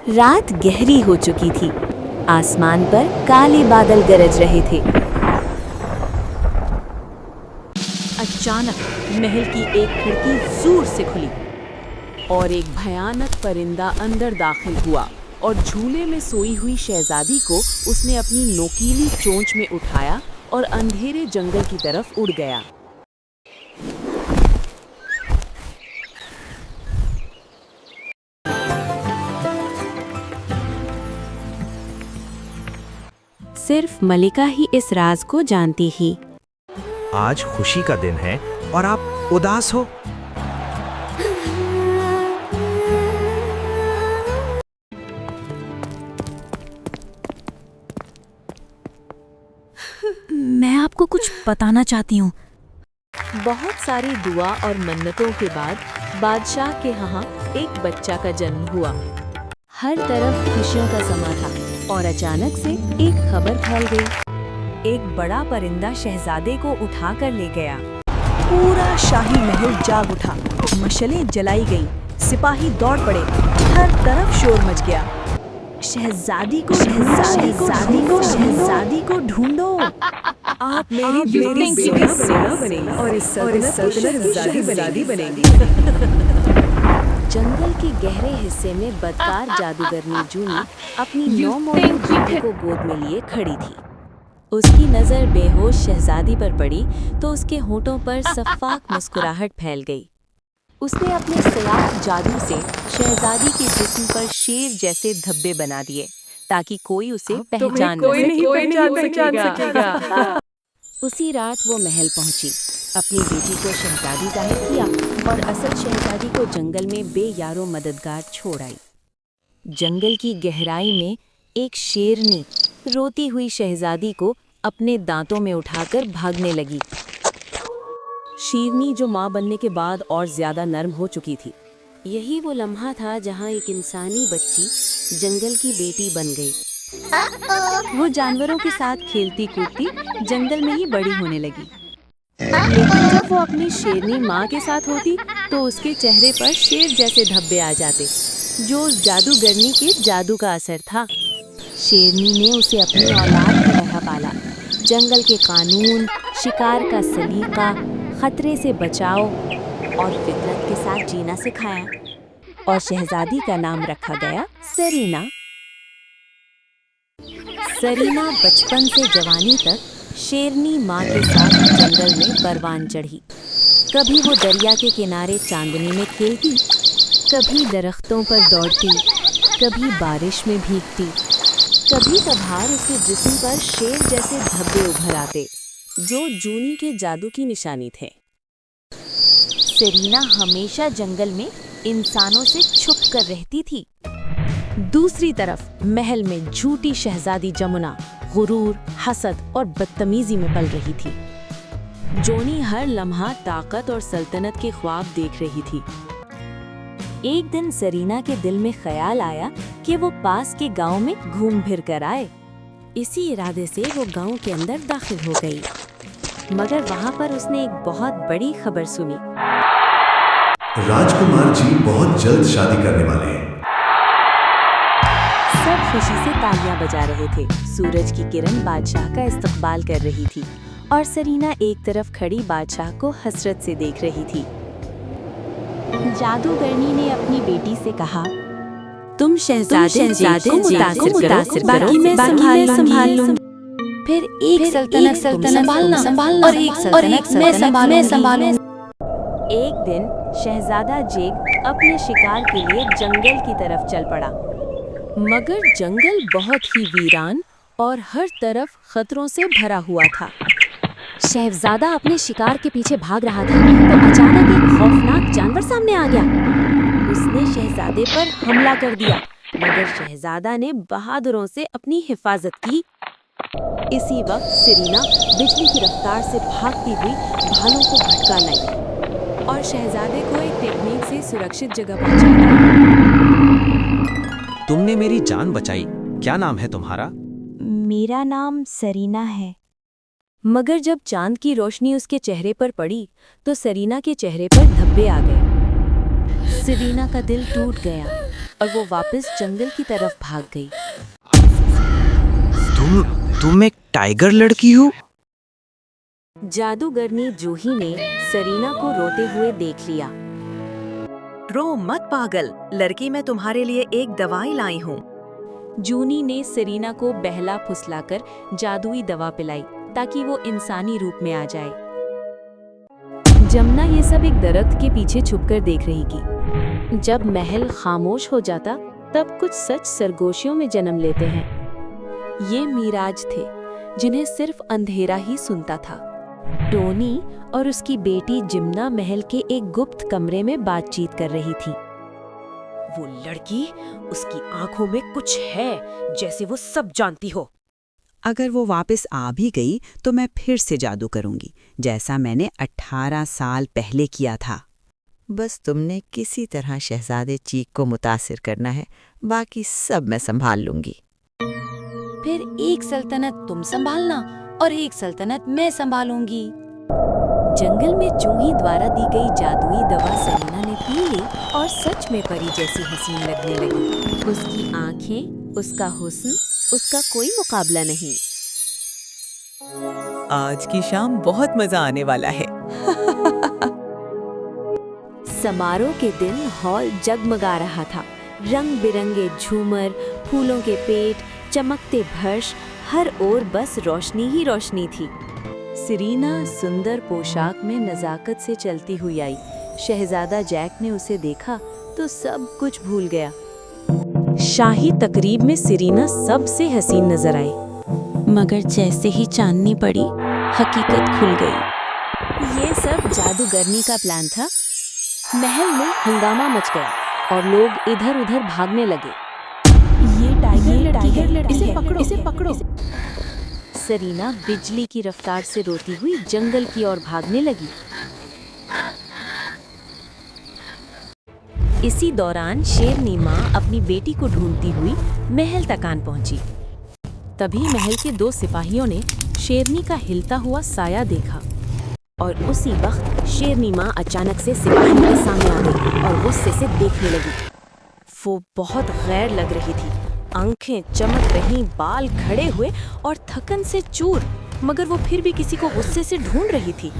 रात गहरी हो चुकी थी। आसमान पर काले बादल गरज रहे थे। अचानक महल की एक खिड़की जोर से खुली और एक भयानक परिंदा अंदर दाखिल हुआ और झूले में सोई हुई शहजादी को उसने अपनी नोकीली चोंच में उठाया और अंधेरे जंगल की तरफ उड़ गया। सिर्फ मलिका ही इस राज को जानती ही। आज खुशी का दिन है और आप उदास हो। मैं आपको कुछ बताना चाहती हूँ। बहुत सारी दुआ और मन्नतों के बाद बादशाह के यहाँ एक बच्चा का जन्म हुआ। हर तरफ खुशियों का समा था और अचानक से एक खबर फैल गई। एक बड़ा परिंदा शहजादे को उठा कर ले गया। पूरा शाही महल जाग उठा, मशलें जलाई गई, सिपाही दौड़ पड़े, हर तरफ शोर मच गया। शहजादी को ढूंढो। आप मेरी बेटी बनेगी और इस सल्तनत शहजादी बनेगी। जंगल के गहरे हिस्से में बदकार जादूगरनी जूनी अपनी 9 मोटी बेटी को गोद में लिए खड़ी थी। उसकी नज़र बेहोश शहजादी पर पड़ी तो उसके होठों पर शफ़ाफ मुस्कुराहट फैल गई। उसने अपने सयाफ जादू से शहजादी के जिस्म पर शेर जैसे धब्बे बना दिए ताकि कोई उसे पहचान न सकेगा। उसी रात वो महल पहुंची, अपनी बेटी को शहजादी जाहिर किया और असल शहजादी को जंगल में बेयारो मददगार छोड़ आई। जंगल की गहराई में एक शेरनी रोती हुई शहजादी को अपने दांतों में उठाकर भागने लगी। शेरनी जो माँ बनने के बाद और ज्यादा नर्म हो चुकी थी। यही वो लम्हा था जहाँ एक इंसानी बच्ची जंगल की बेटी बन गई। वो जानवरों के साथ खेलती कूदती जंगल में ही बड़ी होने लगी। लेकिन जब वो अपनी शेरनी माँ के साथ होती तो उसके चेहरे पर शेर जैसे धब्बे आ जाते, जो जादूगरनी के जादू का असर था। शेरनी ने उसे अपनी औलाद की तरह पाला, जंगल के कानून, शिकार का सलीका, खतरे से बचाव और फितरत के साथ जीना सिखाया। और शहजादी का नाम रखा गया सरीना। सरीना बचपन से जवानी तक शेरनी माँ के साथ जंगल में परवान चढ़ी। कभी वो दरिया के किनारे चांदनी में खेलती, कभी दरख्तों पर दौड़ती, कभी बारिश में भीगती, कभी कभार उसके जिस्म पर शेर जैसे धब्बे उभर आते, जो जूनी के जादू की निशानी थे। सरीना हमेशा जंगल में इंसानों से छुप कर रहती थी। दूसरी तरफ महल में झूठी शहजादी जमुना गुरूर, हसद और बदतमीजी में पल रही थी। जोनी हर लम्हा ताकत और सल्तनत के ख्वाब देख रही थी। एक दिन सरीना के दिल में ख्याल आया कि वो पास के गांव में घूम फिर कर आए। इसी इरादे से वो गांव के अंदर दाखिल हो गई, मगर वहां पर उसने एक बहुत बड़ी खबर सुनी। राजकुमार जी बहुत जल्द शादी करने वाले हैं। सब खुशी से तालियां बजा रहे थे। सूरज की किरण बादशाह का इस्तकबाल कर रही थी और सरीना एक तरफ खड़ी बादशाह को हसरत से देख रही थी। जादूगरनी ने अपनी बेटी से कहा, तुम शहजादे को मुतासिर करो, बाकी मैं संभाल लूंगी। फिर एक सल्तनत संभालना और एक सल्तनत मैं संभालूंगी। एक दिन शहजादा जेग अपने शिकार के लिए जंगल की तरफ चल पड़ा, मगर जंगल बहुत ही वीरान और हर तरफ खतरों से भरा हुआ था। शहजादा अपने शिकार के पीछे भाग रहा था तो अचानक एक खौफनाक जानवर सामने आ गया। उसने शहजादे पर हमला कर दिया, मगर शहजादा ने बहादुरों से अपनी हिफाजत की। इसी वक्त सरीना बिजली की रफ्तार से भागती हुई भालू को भटका लाई और शहजादे को एक टेक्निक से सुरक्षित जगह पहुंचाया। तुमने मेरी जान बचाई। क्या नाम है तुम्हारा? मेरा नाम सरीना है। मगर जब चांद की रोशनी उसके चेहरे पर पड़ी तो सरीना के चेहरे पर धब्बे आ गए। सरीना का दिल टूट गया। और वो वापस जंगल की तरफ भाग गई। तुम एक टाइगर लड़की हो? जादूगरनी जूही ने सरीना को रोते हुए देख लिया। रो मत पागल, लड़की, मैं तुम्हारे लिए एक दवाई लाई हूँ। जूनी ने सरीना को बहला फुसलाकर जादुई दवा पिलाई ताकि वो इंसानी रूप में आ जाए। जमुना ये सब एक दरख्त के पीछे छुपकर देख रही थी। जब महल खामोश हो जाता तब कुछ सच सरगोशियों में जन्म लेते हैं। ये मिराज थे जिन्हें सिर्फ अंधेरा ही सुनता था। टोनी और उसकी बेटी जिम्ना महल के एक गुप्त कमरे में बातचीत कर रही थी। वो लड़की, उसकी आंखों में कुछ है, जैसे वो सब जानती हो। अगर वो वापस आ भी गई तो मैं फिर से जादू करूंगी, जैसा मैंने 18 साल पहले किया था। बस तुमने किसी तरह शहजादे चीक को मुतासिर करना है, बाकी सब मैं संभाल लूंगी। फिर एक सल्तनत तुम संभालना और एक सल्तनत मैं संभालूंगी। जंगल में जूही द्वारा दी गई जादुई दवा सरीना ने पी ली और सच में परी जैसी हसीन लगने लगी। उसकी आंखें, उसका हुस्न, उसका कोई मुकाबला नहीं। आज की शाम बहुत मजा आने वाला है। समारोह के दिन हॉल जगमगा रहा था। रंग बिरंगे झूमर, फूलों के पेट, चमकते फर्श, हर ओर बस रोशनी ही रोशनी थी। सरीना सुंदर पोशाक में नजाकत से चलती हुई आई। शहजादा जैक ने उसे देखा तो सब कुछ भूल गया। शाही तकरीब में सरीना सबसे हसीन नजर आई, मगर जैसे ही चांदनी पड़ी हकीकत खुल गई। ये सब जादूगरनी का प्लान था। महल में हंगामा मच गया और लोग इधर-उधर भागने लगे। ये टाइगर लड़की है, इसे पकड़ो। सरीना बिजली की रफ्तार से रोती हुई जंगल की ओर भागने लगी। इसी दौरान शेरनी माँ अपनी बेटी को ढूंढती हुई महल तक आन पहुंची। तभी महल के 2 सिपाहियों ने शेरनी का हिलता हुआ साया देखा और उसी वक्त शेरनी माँ अचानक से सिपाहियों के सामने आ गई और गुस्से से देखने लगी। वो बहुत गैर लग रही थी, आंखें चमक रहीं, बाल खड़े हुए और थकन से चूर, मगर वो फिर भी किसी को गुस्से से ढूंढ रही थी।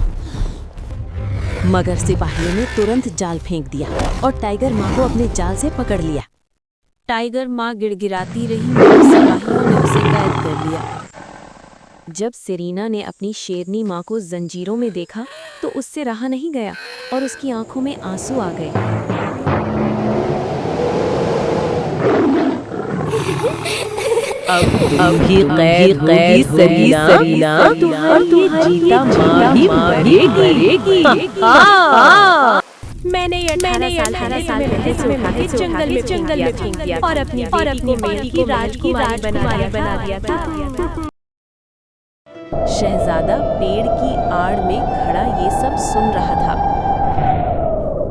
मगर सिपाहियों ने तुरंत जाल फेंक दिया और टाइगर माँ को अपने जाल से पकड़ लिया। टाइगर माँ गिड़गिड़ाती रही और सिपाहियों ने उसे कैद कर लिया। जब सरीना ने अपनी शेरनी माँ को जंजीरों में देखा तो उससे रहा नहीं गया और उसकी आंखों में आंसू आ गए। अब भी कैद होगी सरीना, और तुम्हारी जीता माँ ही मरेगी। मैंने 18 साल पहले से उठा के जंगल में फेंक दिया और अपनी बेटी को राजकुमारी बना दिया था। शहजादा पेड़ की आड़ में खड़ा ये सब सुन रहा था।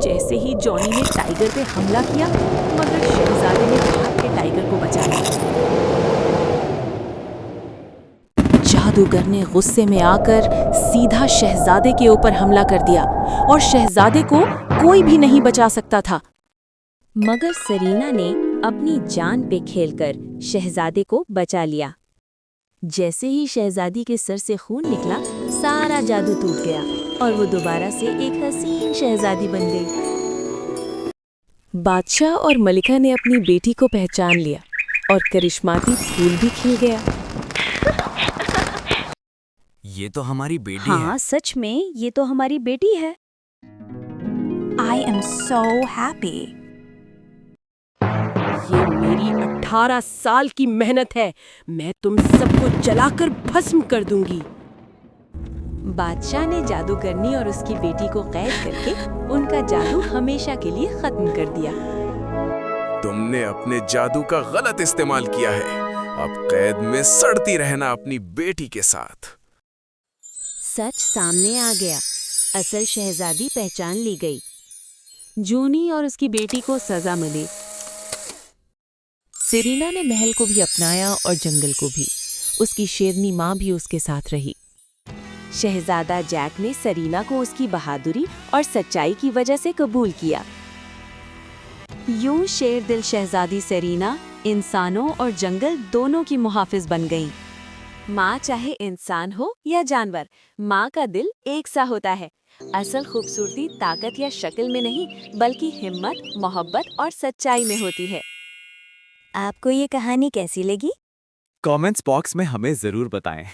जैसे ही जॉनी ने टाइगर पे हमला किया, मगर शहजादे ने भाग के टाइगर को बचा लिया। जादूगर ने गुस्से में आकर सीधा शहजादे के ऊपर हमला कर दिया और शहजादे को कोई भी नहीं बचा सकता था। मगर सरीना ने अपनी जान पे खेलकर शहजादे को बचा लिया। जैसे ही शहजादी के सर से खून निकला, सारा जादू टूट गया और वो दोबारा से एक हसीन शहजादी बन गई। बादशाह और मलिका ने अपनी बेटी को पहचान लिया और करिश्माती फूल भी खिल गया। ये तो हमारी बेटी हाँ, सच में ये तो हमारी बेटी है। I am so happy. ये मेरी 18 साल की मेहनत है। मैं तुम सबको जलाकर भस्म कर दूंगी। बादशाह ने जादूगरनी और उसकी बेटी को कैद करके उनका जादू हमेशा के लिए खत्म कर दिया। तुमने अपने जादू का गलत इस्तेमाल किया है। अब कैद में सड़ती रहना अपनी बेटी के साथ। सच सामने आ गया। असल शहजादी पहचान ली गई। जूनी और उसकी बेटी को सजा मिली। सरीना ने महल को भी अपनाया और जंगल को भी। उसकी शेरनी माँ भी उसके साथ रही। शहजादा जैक ने सरीना को उसकी बहादुरी और सच्चाई की वजह से कबूल किया। यूं शेर दिल शहजादी सेरीना इंसानों और जंगल दोनों की मुहाफिज बन गई। माँ चाहे इंसान हो या जानवर, माँ का दिल एक सा होता है। असल खूबसूरती ताकत या शक्ल में नहीं, बल्कि हिम्मत, मोहब्बत और सच्चाई में होती है। आपको ये कहानी कैसी लगी? कमेंट्स बॉक्स में हमें जरूर बताएं।